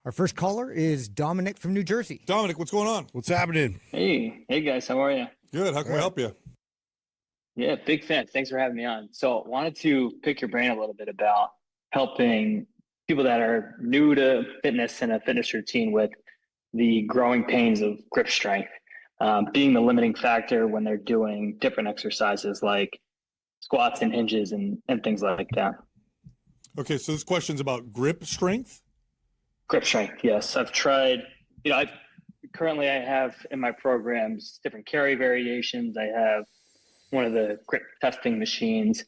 Our first caller is Dominic from New Jersey. Dominic, what's going on? What's happening? Hey guys, how are you? Good. How can we help you? Yeah, big fan. Thanks for having me on. So, wanted to pick your brain a little bit about helping people that are new to fitness and a fitness routine with the growing pains of grip strength, being the limiting factor when they're doing different exercises like squats and hinges and things like that. Okay, so this question's about grip strength. Grip strength, yes. I've tried, I have in my programs different carry variations. I have one of the grip testing machines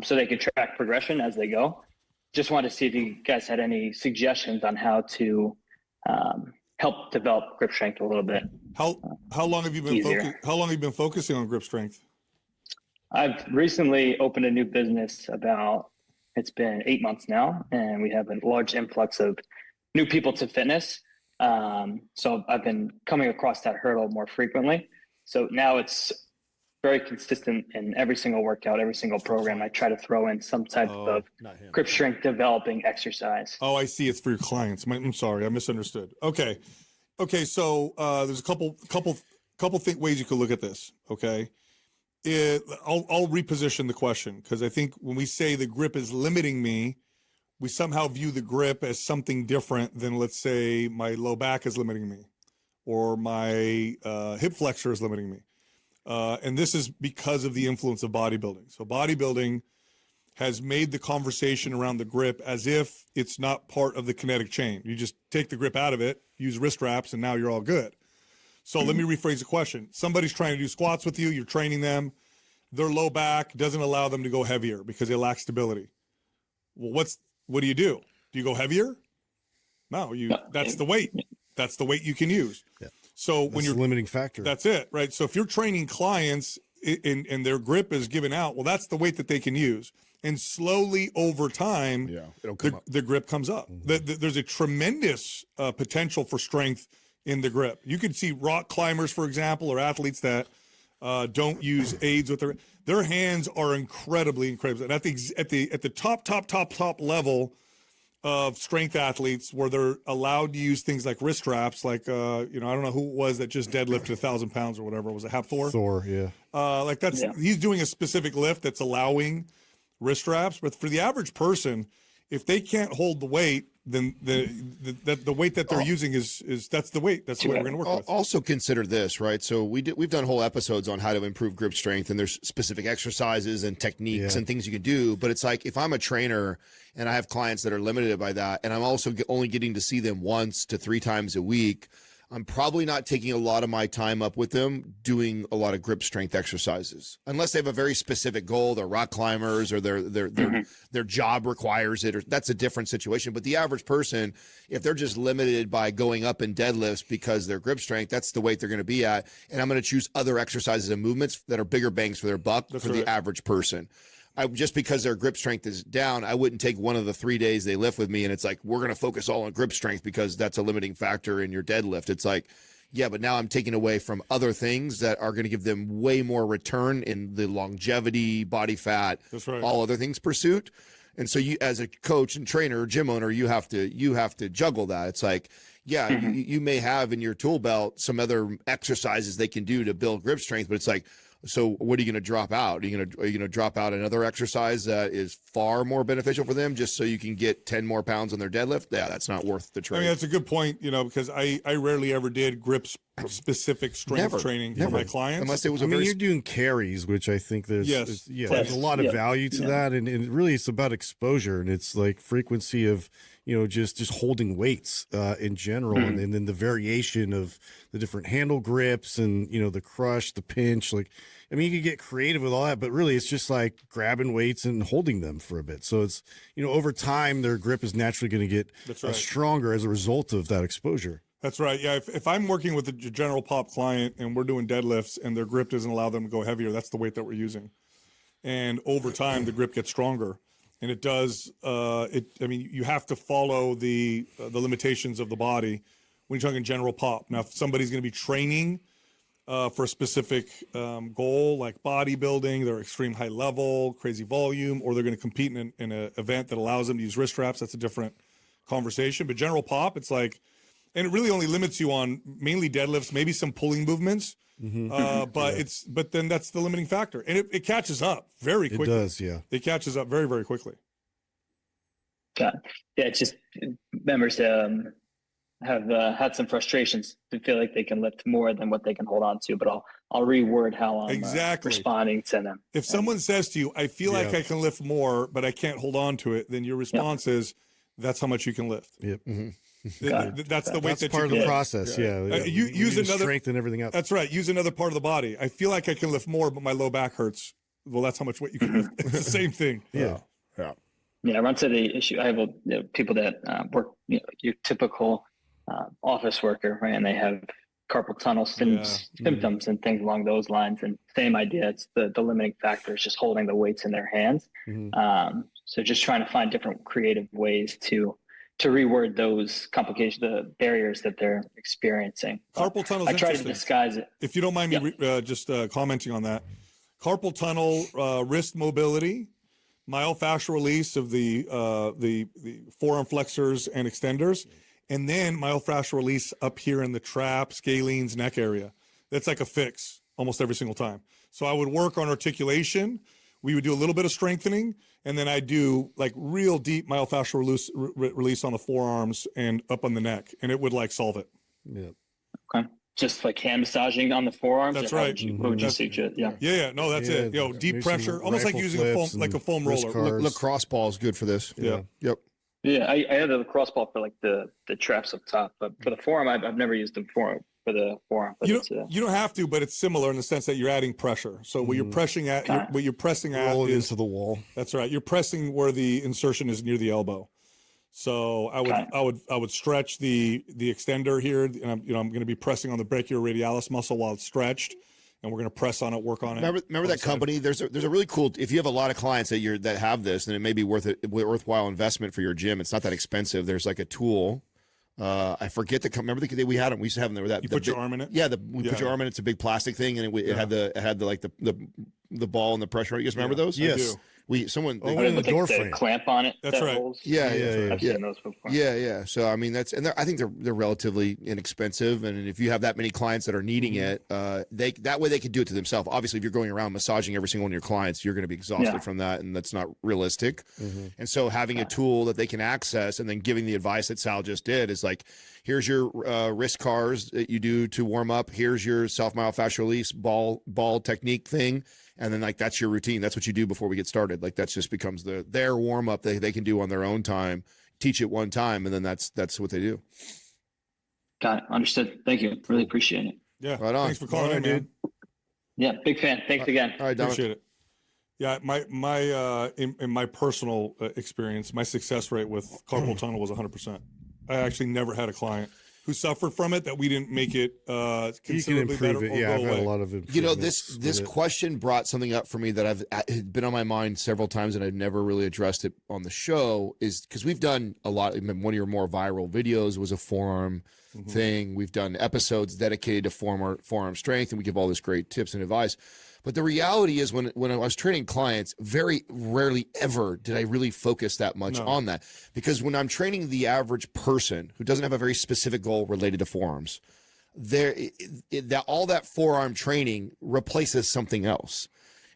so they can track progression as they go. Just wanted to see if you guys had any suggestions on how to help develop grip strength a little bit. How long have you been focusing on grip strength? I've recently opened a new business it's been 8 months now, and we have a large influx of new people to fitness. So I've been coming across that hurdle more frequently. So now it's very consistent in every single workout, every single program. I try to throw in some type of grip strength developing exercise. Oh, I see. It's for your clients. I'm sorry, I misunderstood. Okay. So there's a couple ways you could look at this. Okay. I'll reposition the question, because I think when we say the grip is limiting me, we somehow view the grip as something different than, let's say, my low back is limiting me, or my hip flexor is limiting me. And this is because of the influence of bodybuilding. So bodybuilding has made the conversation around the grip as if it's not part of the kinetic chain. You just take the grip out of it, use wrist wraps, and now you're all good. So let me rephrase the question. Somebody's trying to do squats with you, you're training them, their low back doesn't allow them to go heavier because they lack stability. Well, what do? Do you go heavier? No, that's the weight. That's the weight you can use. Yeah. So when you're limiting factor, that's it, right? So if you're training clients and their grip is given out, well, that's the weight that they can use. And slowly over time, the grip comes up. Mm-hmm. There's a tremendous potential for strength in the grip. You can see rock climbers, for example, or athletes that don't use aids with their hands are incredibly. And at the top level of strength athletes, where they're allowed to use things like wrist straps, like I don't know who it was that just deadlifted 1,000 pounds or whatever. Was it Thor? Thor, yeah. He's doing a specific lift that's allowing wrist straps. But for the average person, if they can't hold the weight, then the weight that they're using is that's the weight we're going to work with. Also consider this, right? So we've done whole episodes on how to improve grip strength, and there's specific exercises and techniques and things you can do. But it's like, if I'm a trainer and I have clients that are limited by that, and I'm also only getting to see them 1 to 3 times a week, I'm probably not taking a lot of my time up with them doing a lot of grip strength exercises, unless they have a very specific goal. They're rock climbers, or their job requires it, or that's a different situation. But the average person, if they're just limited by going up in deadlifts because their grip strength, that's the weight they're going to be at. And I'm going to choose other exercises and movements that are bigger bangs for their buck the average person. Just because their grip strength is down, I wouldn't take one of the 3 days they lift with me and it's like, we're going to focus all on grip strength because that's a limiting factor in your deadlift. It's like, yeah, but now I'm taking away from other things that are going to give them way more return in the longevity, body fat, all other things pursuit. And so you, as a coach and trainer or gym owner, you have to juggle that. It's like, yeah, you may have in your tool belt some other exercises they can do to build grip strength, but it's like, so what are you going to drop out? Are you going to drop out another exercise that is far more beneficial for them just so you can get 10 more pounds on their deadlift? Yeah, that's not worth the trade. I mean, that's a good point, because I rarely ever did grip specific strength training for my clients. Unless it was you're doing carries, which I think there's a lot of value to that. And really it's about exposure, and it's like frequency of, just holding weights in general. And then the variation of the different handle grips and, the crush, the pinch, you can get creative with all that, but really it's just like grabbing weights and holding them for a bit. So it's, over time, their grip is naturally going to get stronger as a result of that exposure. That's right. Yeah. If I'm working with a general pop client and we're doing deadlifts and their grip doesn't allow them to go heavier, that's the weight that we're using. And over time, the grip gets stronger. And it does, you have to follow the limitations of the body when you're talking general pop. Now, if somebody's going to be training for a specific goal, like bodybuilding, they're extreme high level, crazy volume, or they're going to compete in an event that allows them to use wrist straps, that's a different conversation. But general pop, it's like, and it really only limits you on mainly deadlifts, maybe some pulling movements. But then that's the limiting factor, and it catches up very quickly. It does, yeah. It catches up very, very quickly. Yeah, it's just members have had some frustrations to feel like they can lift more than what they can hold on to. But I'll reword how I'm responding to them. If someone says to you, "I feel like I can lift more, but I can't hold on to it," then your response is, "That's how much you can lift." Yep. That's the weight that's part of the process. Yeah. You use another strength and everything else. That's right. Use another part of the body. I feel like I can lift more, but my low back hurts. Well, that's how much weight you can lift. It's the same thing. Yeah. I run to the issue. I have people that work, your typical office worker, right? And they have carpal tunnel symptoms and things along those lines. And same idea. It's the limiting factor is just holding the weights in their hands. So just trying to find different creative ways to reword those complications, the barriers that they're experiencing. Carpal tunnel. I try to disguise it. If you don't mind me just commenting on that, carpal tunnel, wrist mobility, myofascial release of the forearm flexors and extenders, and then myofascial release up here in the trap, scalenes, neck area. That's like a fix almost every single time. So I would work on articulation. We would do a little bit of strengthening, and then I do like real deep myofascial release on the forearms and up on the neck, and it would like solve it. Yeah. Okay. Just like hand massaging on the forearms. That's right. What would you suggest? Yeah. No, that's it. Deep pressure, almost like using a foam, like a foam roller. Lacrosse ball is good for this. Yep. Yeah, I had a lacrosse ball for like the traps up top, but for the forearm, I've never used them for the forearm. But you don't have to, but it's similar in the sense that you're adding pressure. So what you're pressing at, what you're pressing at is into the wall. That's right. You're pressing where the insertion is near the elbow. So I would stretch the extender here, and I'm going to be pressing on the brachioradialis muscle while it's stretched, and we're going to press on it, work on it. Remember that company? There's a really cool. If you have a lot of clients that have this, then it may be worthwhile investment for your gym. It's not that expensive. There's like a tool. I forget remember we had them. We used to have them. There. That you put your arm in it. Yeah, put your arm in it. It's a big plastic thing, and it had the ball and the pressure. You guys remember those? Yes. Someone in the door frame clamp on it. That's right. I've seen those before. Yeah. So I mean I think they're relatively inexpensive, and if you have that many clients that are needing it, that way they can do it to themselves. Obviously, if you're going around massaging every single one of your clients, you're going to be exhausted from that, and that's not realistic. And so having a tool that they can access, and then giving the advice that Sal just did is like, here's your wrist cars that you do to warm up. Here's your self myofascial release ball technique thing. And then like, that's your routine. That's what you do before we get started. Like that just becomes their warm up they can do on their own time, teach it one time. And then that's what they do. Got it. Understood. Thank you. Really appreciate it. Yeah. Right on. Thanks for calling in, man. Yeah. Big fan. Thanks again. All right. Dominic. Appreciate it. Yeah. In my personal experience, my success rate with carpal tunnel was 100%. I actually never had a client who suffered from it that we didn't make it considerably better or go I've had away. a lot of improvements. This question brought something up for me that had been on my mind several times, and I've never really addressed it on the show, is because we've done a lot. One of your more viral videos was a forearm thing. We've done episodes dedicated to forearm strength, and we give all this great tips and advice. But the reality is when I was training clients, very rarely ever did I really focus that much on that. Because when I'm training the average person who doesn't have a very specific goal related to forearms, all that forearm training replaces something else.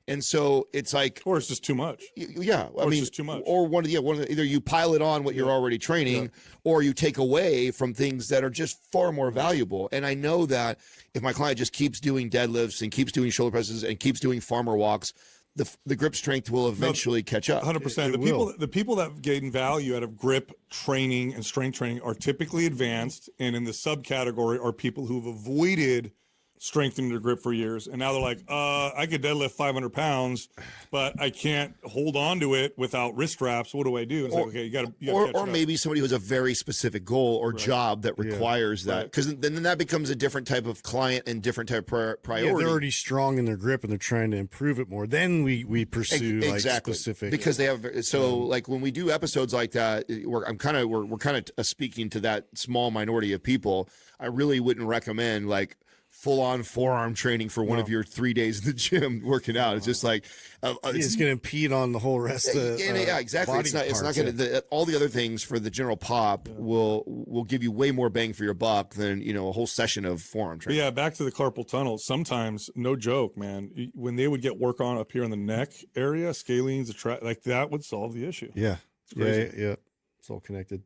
And so it's like, or it's just too much. Yeah, I mean, it's just too much. Or either you pile it on what you're already training, or you take away from things that are just far more valuable. And I know that if my client just keeps doing deadlifts and keeps doing shoulder presses and keeps doing farmer walks, the grip strength will eventually catch up. 100%. The people that gain value out of grip training and strength training are typically advanced, and in the subcategory are people who've avoided strengthening their grip for years, and now they're like, I could deadlift 500 pounds, but I can't hold on to it without wrist straps. What do I do? It's like, okay, you got to. Or maybe somebody who has a very specific goal or job that requires that, because then that becomes a different type of client and different type of priority. Yeah, they're already strong in their grip and they're trying to improve it more. Then we pursue exactly. like specific, because they have like when we do episodes like that, we're kind of speaking to that small minority of people. I really wouldn't recommend like full on forearm training for one of your 3 days in the gym working out. It's just like it's going to impede on the whole rest of yeah, exactly. It's not going to all the other things for the general pop will give you way more bang for your buck than a whole session of forearm training. But yeah, back to the carpal tunnel. Sometimes, no joke, man, when they would get work on up here in the neck area, scalenes, like that would solve the issue. Yeah, yeah. It's all connected.